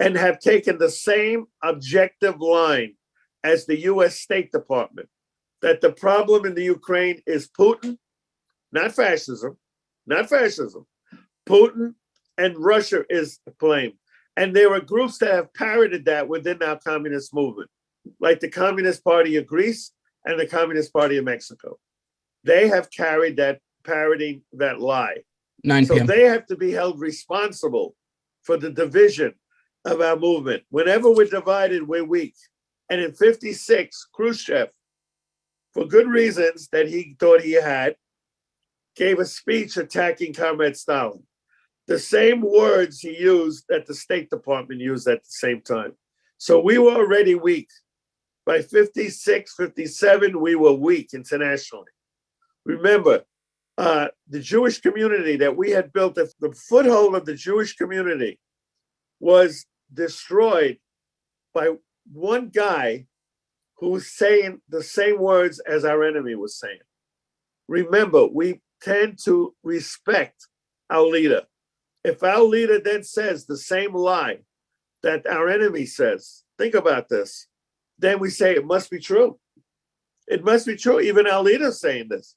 and have taken the same objective line as the US State Department, that the problem in the Ukraine is Putin, not fascism, Putin and Russia is the blame. And there are groups that have parroted that within our communist movement, like the Communist Party of Greece and the Communist Party of Mexico. They have carried that, parroting that lie. 9 So p.m. they have to be held responsible for the division of our movement. Whenever we're divided, we're weak. And in 56, Khrushchev, for good reasons that he thought he had, gave a speech attacking Comrade Stalin. The same words he used that the State Department used at the same time. So we were already weak. By 56, 57, we were weak internationally. Remember, the Jewish community that we had built, the foothold of the Jewish community was destroyed by one guy who was saying the same words as our enemy was saying. Remember, we tend to respect our leader. If our leader then says the same lie that our enemy says, think about this, then we say it must be true. It must be true. Even our leader's saying this.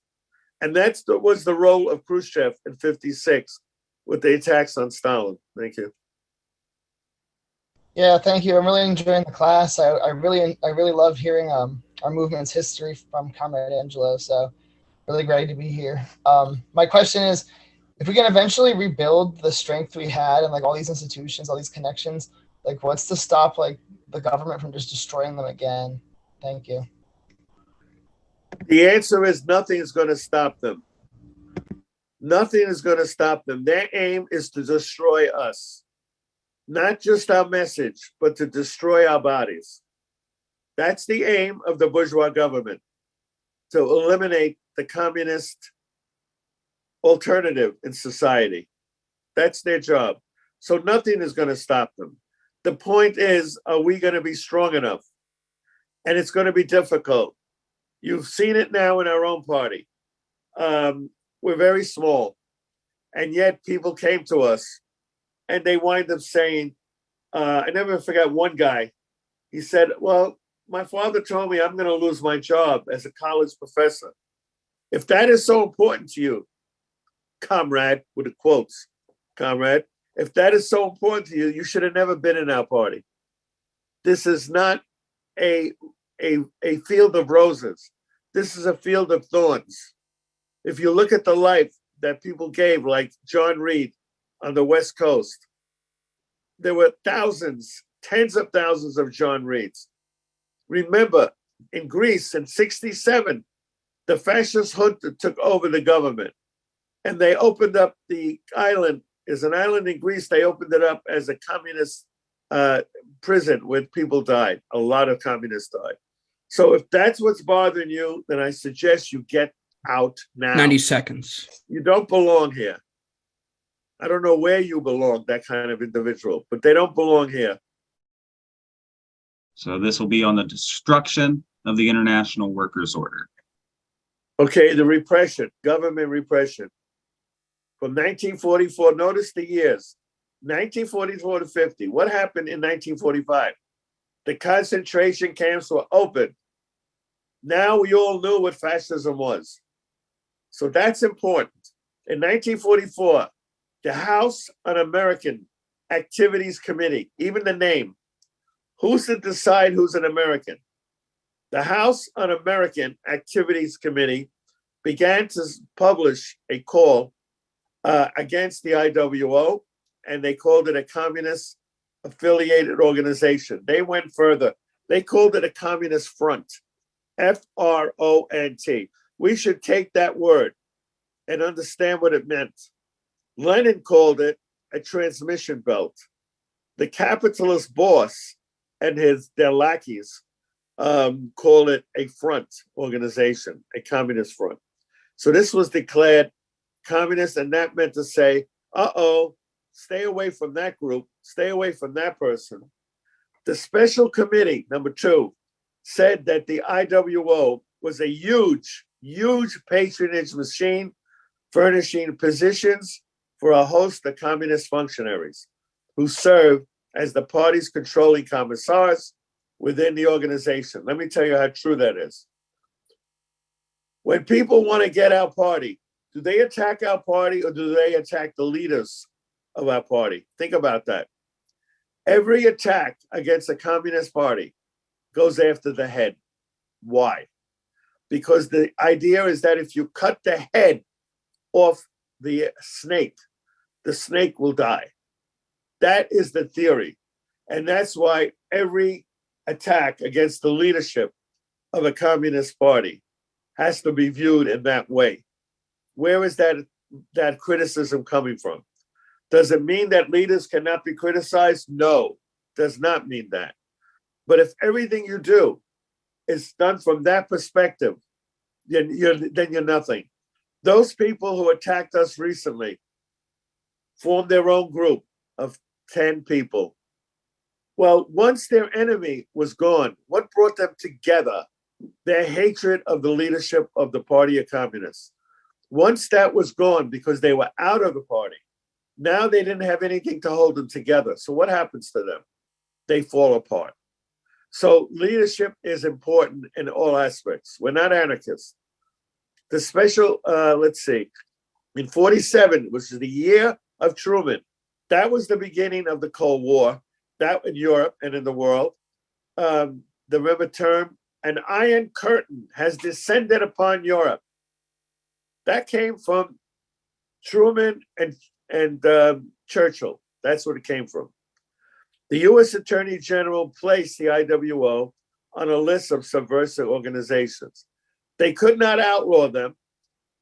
And that was the role of Khrushchev in 56 with the attacks on Stalin. Thank you. Yeah, thank you. I'm really enjoying the class. I really love hearing our movement's history from Comrade Angelo. So really great to be here. My question is, if we can eventually rebuild the strength we had and like all these institutions, all these connections, like what's to stop like the government from just destroying them again? Thank you. The answer is nothing is going to stop them. Nothing is going to stop them. Their aim is to destroy us. Not just our message, but to destroy our bodies. That's the aim of the bourgeois government, to eliminate the communist alternative in society. That's their job. So nothing is going to stop them. The point is, are we going to be strong enough? And it's going to be difficult. You've seen it now in our own party. We're very small. And yet people came to us and they wind up saying, I never forgot one guy. He said, well, my father told me I'm going to lose my job as a college professor. If that is so important to you, comrade, with the quotes, comrade, if that is so important to you, you should have never been in our party. This is not a field of roses. This is a field of thorns. If you look at the life that people gave, like John Reed, on the West Coast. There were thousands, tens of thousands of John Reeds. Remember, in Greece in 67, the fascist junta took over the government and they opened up the island. There's an island in Greece. They opened it up as a communist prison where people died. A lot of communists died. So if that's what's bothering you, then I suggest you get out now. 90 seconds. You don't belong here. I don't know where you belong, that kind of individual, but they don't belong here. So this will be on the destruction of the International Workers' Order. Okay, the repression, government repression. From 1944, notice the years, 1944 to 50. What happened in 1945? The concentration camps were open. Now we all knew what fascism was. So that's important. In 1944, the House Un-American Activities Committee, even the name, who's to decide who's an American? The House Un-American Activities Committee began to publish a call against the IWO, and they called it a communist affiliated organization. They went further. They called it a communist front, F-R-O-N-T. We should take that word and understand what it meant. Lenin called it a transmission belt. The capitalist boss and their lackeys call it a front organization, a communist front. So this was declared communist, and that meant to say, stay away from that group, stay away from that person. The special committee, number 2, said that the IWO was a huge, huge patronage machine, furnishing positions for a host of communist functionaries who served as the party's controlling commissars within the organization. Let me tell you how true that is. When people want to get our party, do they attack our party or do they attack the leaders of our party? Think about that. Every attack against a communist party goes after the head. Why? Because the idea is that if you cut the head off the snake will die. That is the theory. And that's why every attack against the leadership of a communist party has to be viewed in that way. Where is that criticism coming from? Does it mean that leaders cannot be criticized? No, does not mean that. But if everything you do is done from that perspective, then you're nothing. Those people who attacked us recently formed their own group of 10 people. Well, once their enemy was gone, what brought them together? Their hatred of the leadership of the Party of Communists. Once that was gone because they were out of the party, now they didn't have anything to hold them together. So what happens to them? They fall apart. So leadership is important in all aspects. We're not anarchists. The special, in 47, which is the year of Truman, that was the beginning of the Cold War, that in Europe and in the world. The River term, an iron curtain has descended upon Europe. That came from Truman and Churchill. That's what it came from. The U.S. Attorney General placed the IWO on a list of subversive organizations. They could not outlaw them.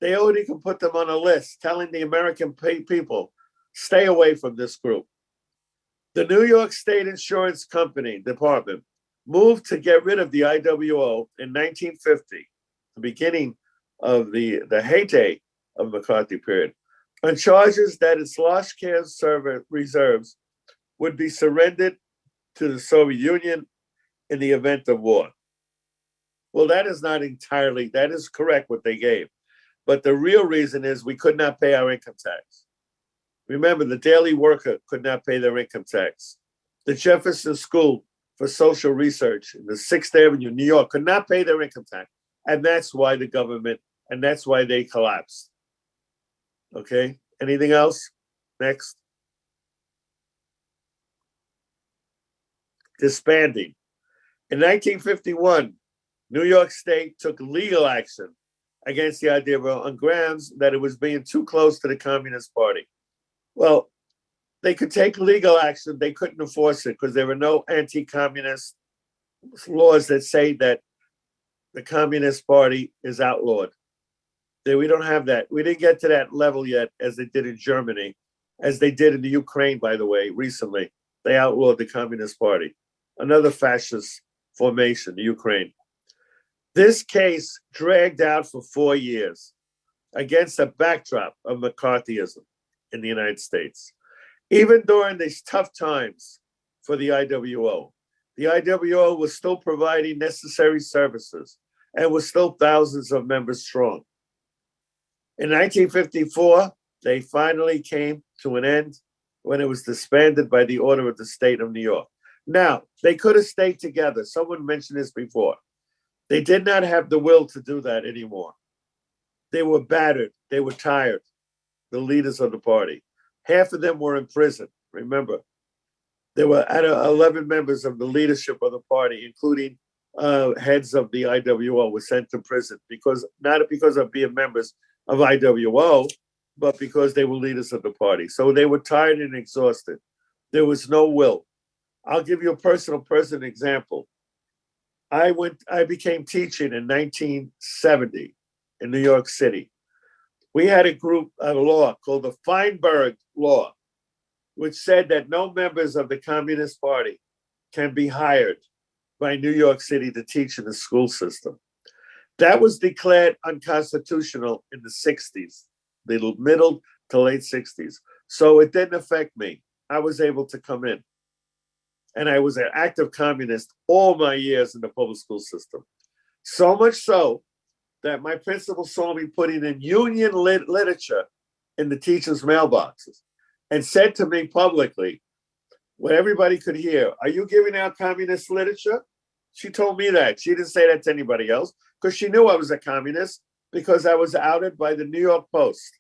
They only could put them on a list, telling the American people, stay away from this group. The New York State Insurance Company Department moved to get rid of the IWO in 1950, the beginning of the heyday of McCarthy period, on charges that its large care reserves would be surrendered to the Soviet Union in the event of war. Well, that is not entirely, that is correct what they gave. But the real reason is we could not pay our income tax. Remember, the daily worker could not pay their income tax. The Jefferson School for Social Research in the 6th Avenue, New York, could not pay their income tax. And that's why the government, and that's why they collapsed. Okay, anything else? Next. Disbanding. In 1951, New York State took legal action against the IWO on grounds that it was being too close to the Communist Party. Well, They could take legal action. They couldn't enforce it because there were no anti-communist laws that say that the Communist Party is outlawed. We don't have that. We didn't get to that level yet, as they did in Germany, as they did in the Ukraine, by the way, recently. They outlawed the Communist Party, another fascist formation, the Ukraine. This case dragged out for 4 years against a backdrop of McCarthyism in the United States. Even during these tough times for the IWO was still providing necessary services and was still thousands of members strong. In 1954, they finally came to an end when it was disbanded by the order of the state of New York. Now, they could have stayed together. Someone mentioned this before. They did not have the will to do that anymore. They were battered. They were tired, the leaders of the party. Half of them were in prison, remember. There were 11 members of the leadership of the party, including heads of the IWO, were sent to prison, not because of being members of IWO, but because they were leaders of the party. So they were tired and exhausted. There was no will. I'll give you a personal example. I became teaching in 1970 in New York City. We had a law called the Feinberg Law, which said that no members of the Communist Party can be hired by New York City to teach in the school system. That was declared unconstitutional in the 60s, the middle to late 60s. So it didn't affect me. I was able to come in. And I was an active communist all my years in the public school system. So much so that my principal saw me putting in union literature in the teachers' mailboxes and said to me publicly, what everybody could hear, "Are you giving out communist literature?" She told me that. She didn't say that to anybody else because she knew I was a communist because I was outed by the New York Post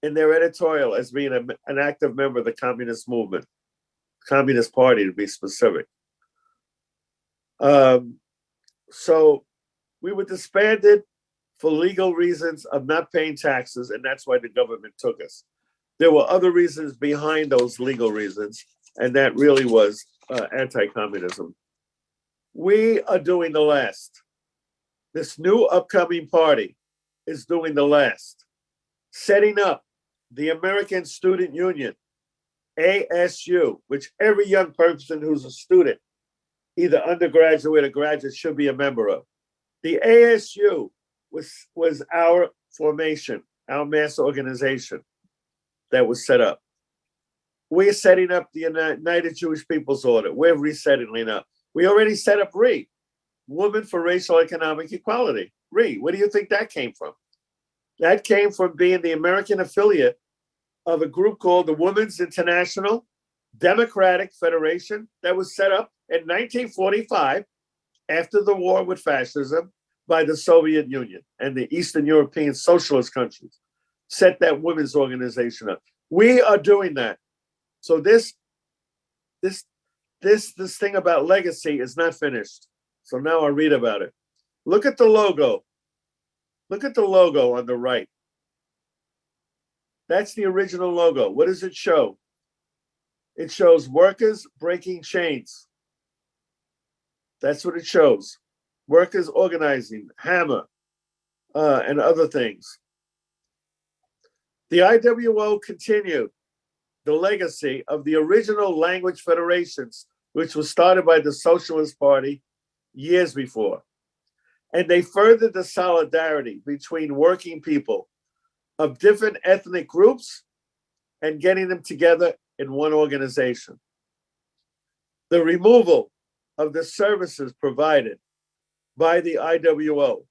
in their editorial as being an active member of the communist movement, Communist Party to be specific. So we were disbanded for legal reasons of not paying taxes, and that's why the government took us. There were other reasons behind those legal reasons, and that really was anti-communism. We are doing the last. This new upcoming party is doing the last. Setting up the American Student Union, ASU, which every young person who's a student, either undergraduate or graduate, should be a member of. The ASU was our formation, our mass organization that was set up. We're setting up the United Jewish People's Order. We're resetting up. We already set up RE, Women for Racial Economic Equality. RE, where do you think that came from? That came from being the American affiliate of a group called the Women's International Democratic Federation that was set up in 1945 after the war with fascism by the Soviet Union and the Eastern European socialist countries. Set that women's organization up. We are doing that. So this thing about legacy is not finished. So now I'll read about it. Look at the logo. Look at the logo on the right. That's the original logo. What does it show? It shows workers breaking chains. That's what it shows. Workers organizing, hammer, and other things. The IWO continued the legacy of the original language federations, which was started by the Socialist Party years before. And they furthered the solidarity between working people of different ethnic groups and getting them together in one organization. The removal of the services provided by the IWO.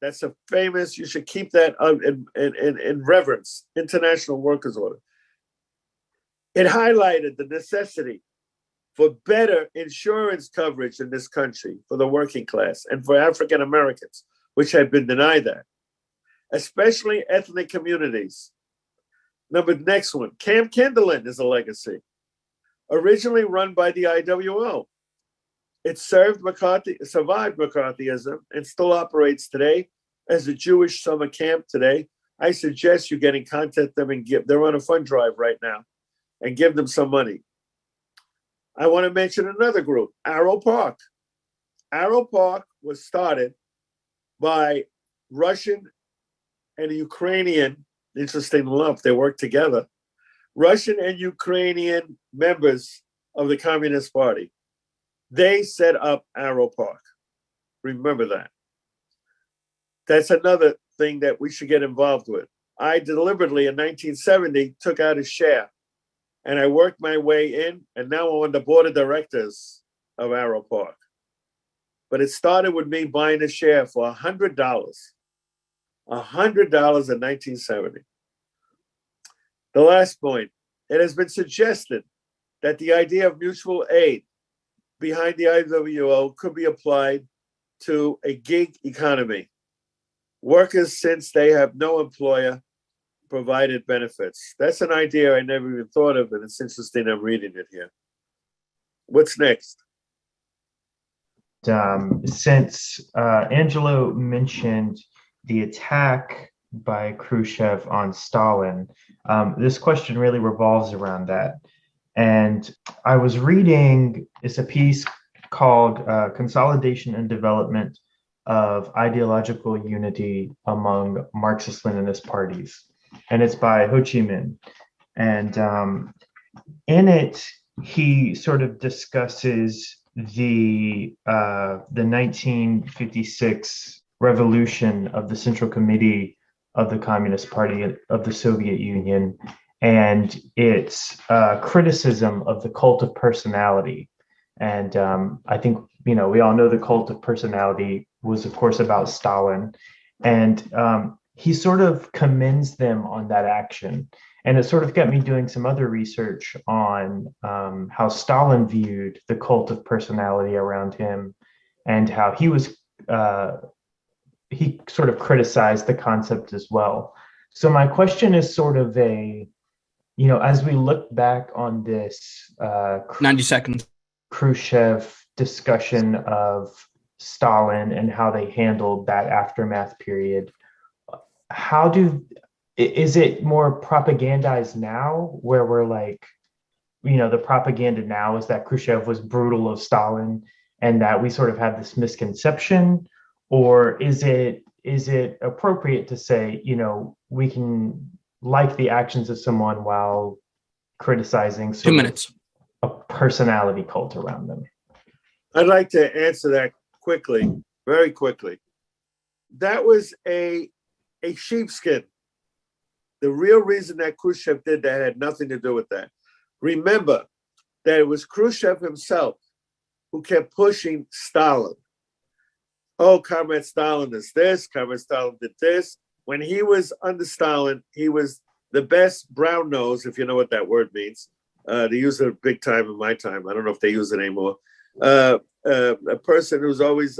That's a famous, you should keep that in reverence, International Workers' Order. It highlighted the necessity for better insurance coverage in this country for the working class and for African Americans, which had been denied that, especially ethnic communities. Next one, Camp Kindlein is a legacy. Originally run by the IWO. It survived McCarthyism and still operates today as a Jewish summer camp today. I suggest you get in contact with them and they're on a fund drive right now. and give them some money. I want to mention another group, Arrow Park. Arrow Park was started by Russian and Ukrainian, interesting enough, they worked together, Russian and Ukrainian members of the Communist Party. They set up Arrow Park. Remember that. That's another thing that we should get involved with. I deliberately, in 1970, took out a share, and I worked my way in, and now I'm on the board of directors of Arrow Park. But it started with me buying a share for $100. $100 in 1970. The last point, it has been suggested that the idea of mutual aid behind the IWO could be applied to a gig economy. Workers, since they have no employer, provided benefits. That's an idea I never even thought of, and it's interesting I'm reading it here. What's next? Since Angelo mentioned the attack by Khrushchev on Stalin, this question really revolves around that. And I was reading, it's a piece called Consolidation and Development of Ideological Unity Among Marxist-Leninist Parties. And it's by Ho Chi Minh. And in it, he sort of discusses the 1956 revolution of the Central Committee of the Communist Party of the Soviet Union and its criticism of the cult of personality. And I think, we all know the cult of personality was, of course, about Stalin. And he sort of commends them on that action. And it sort of got me doing some other research on how Stalin viewed the cult of personality around him and how he sort of criticized the concept as well. So my question is sort of as we look back on this 90 seconds Khrushchev discussion of Stalin and how they handled that aftermath period, is it more propagandized now where we're like, the propaganda now is that Khrushchev was brutal of Stalin and that we sort of have this misconception? Or is it appropriate to say, we can like the actions of someone while criticizing 2 minutes a personality cult around them? I'd like to answer that quickly, very quickly. That was a sheepskin. The real reason that Khrushchev did that had nothing to do with that. Remember that it was Khrushchev himself who kept pushing Stalin. Oh, Comrade Stalin is this, Comrade Stalin did this. When he was under Stalin, he was the best brown nose, if you know what that word means. They use it big time in my time. I don't know if they use it anymore. A person who's always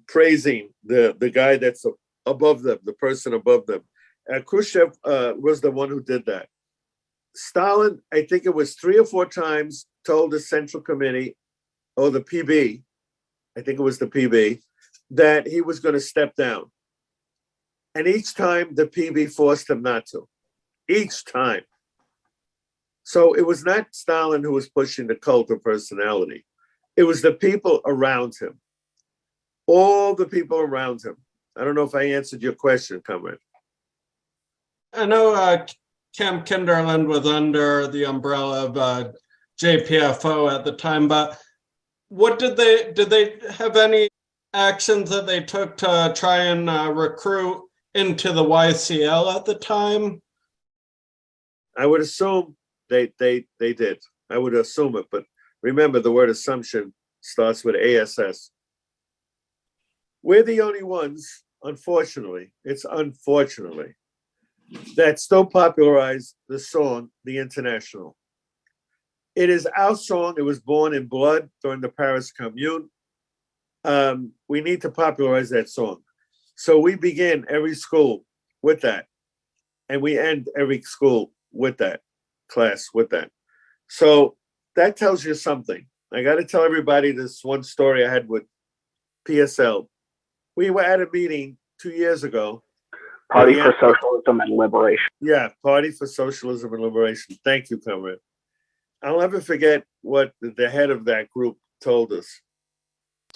praising the guy that's above them, the person above them. Khrushchev was the one who did that. Stalin, I think it was 3 or 4 times, told the Central Committee, or the PB, I think it was the PB, that he was going to step down. And each time the PB forced him not to. Each time. So it was not Stalin who was pushing the cult of personality. It was the people around him. All the people around him. I don't know if I answered your question, Comrade. I know Camp Kinderland was under the umbrella of JPFO at the time, but what did they have any actions that they took to try and recruit into the YCL at the time? I would assume they did. I would assume it, but remember the word assumption starts with ASS. We're the only ones, unfortunately, that still popularized the song, The International. It is our song. It was born in blood during the Paris Commune. We need to popularize that song. So we begin every school with that. And we end every school with that, class with that. So that tells you something. I got to tell everybody this one story I had with PSL. We were at a meeting 2 years ago Party for Socialism and Liberation. Yeah, Party for Socialism and Liberation. Thank you, comrade. I'll never forget what the head of that group told us.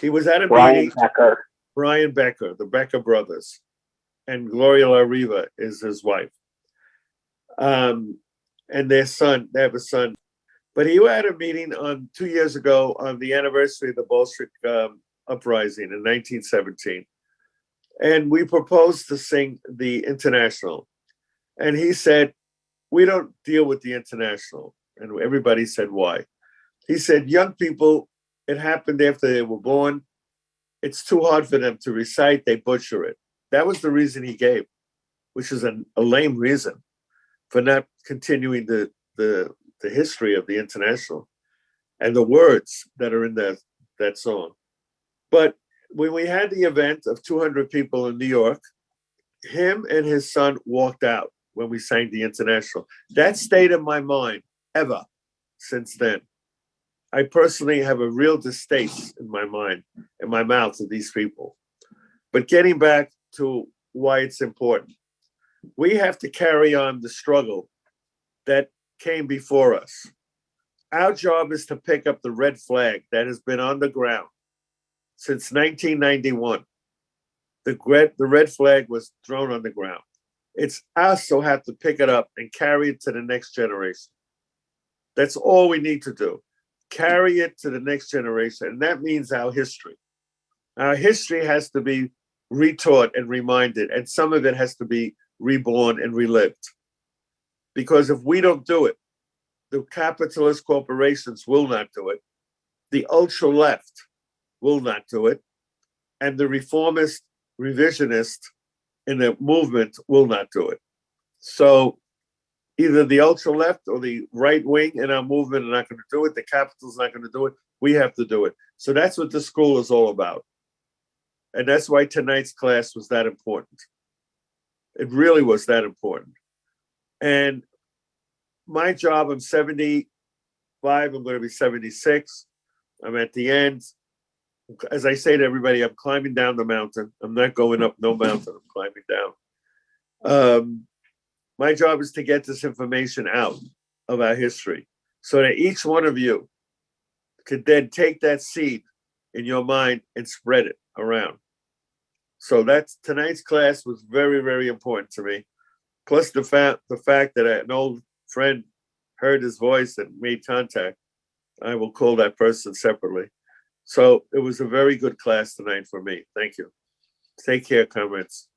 He was at a meeting. Brian Becker, the Becker brothers, and Gloria La Riva is his wife. And their son, they have a son. But he had a meeting 2 years ago on the anniversary of the Bolshevik uprising in 1917. And we proposed to sing the International. And he said, we don't deal with the International. And everybody said, why? He said, young people, it happened after they were born. It's too hard for them to recite, they butcher it. That was the reason he gave, which is a lame reason for not continuing the history of the International and the words that are in that song. But when we had the event of 200 people in New York, him and his son walked out when we sang the International. That stayed in my mind ever since then. I personally have a real distaste in my mind, in my mouth, to these people. But getting back to why it's important, we have to carry on the struggle that came before us. Our job is to pick up the red flag that has been on the ground since 1991. The red flag was thrown on the ground. It's us who have to pick it up and carry it to the next generation. That's all we need to do. Carry it to the next generation. And that means our history. Our history has to be retaught and reminded, and some of it has to be reborn and relived. Because if we don't do it, the capitalist corporations will not do it. The ultra left will not do it. And the reformist revisionist in the movement will not do it. So either the ultra left or the right wing in our movement are not going to do it. The capital's not going to do it. We have to do it. So that's what the school is all about. And that's why tonight's class was that important. It really was that important. And my job, I'm 75, I'm going to be 76. I'm at the end. As I say to everybody, I'm climbing down the mountain. I'm not going up no mountain, I'm climbing down. My job is to get this information out of our history so that each one of you could then take that seed in your mind and spread it around. So that's tonight's class was very, very important to me. Plus the fact that an old friend heard his voice and made contact. I will call that person separately. So it was a very good class tonight for me. Thank you. Take care, comrades.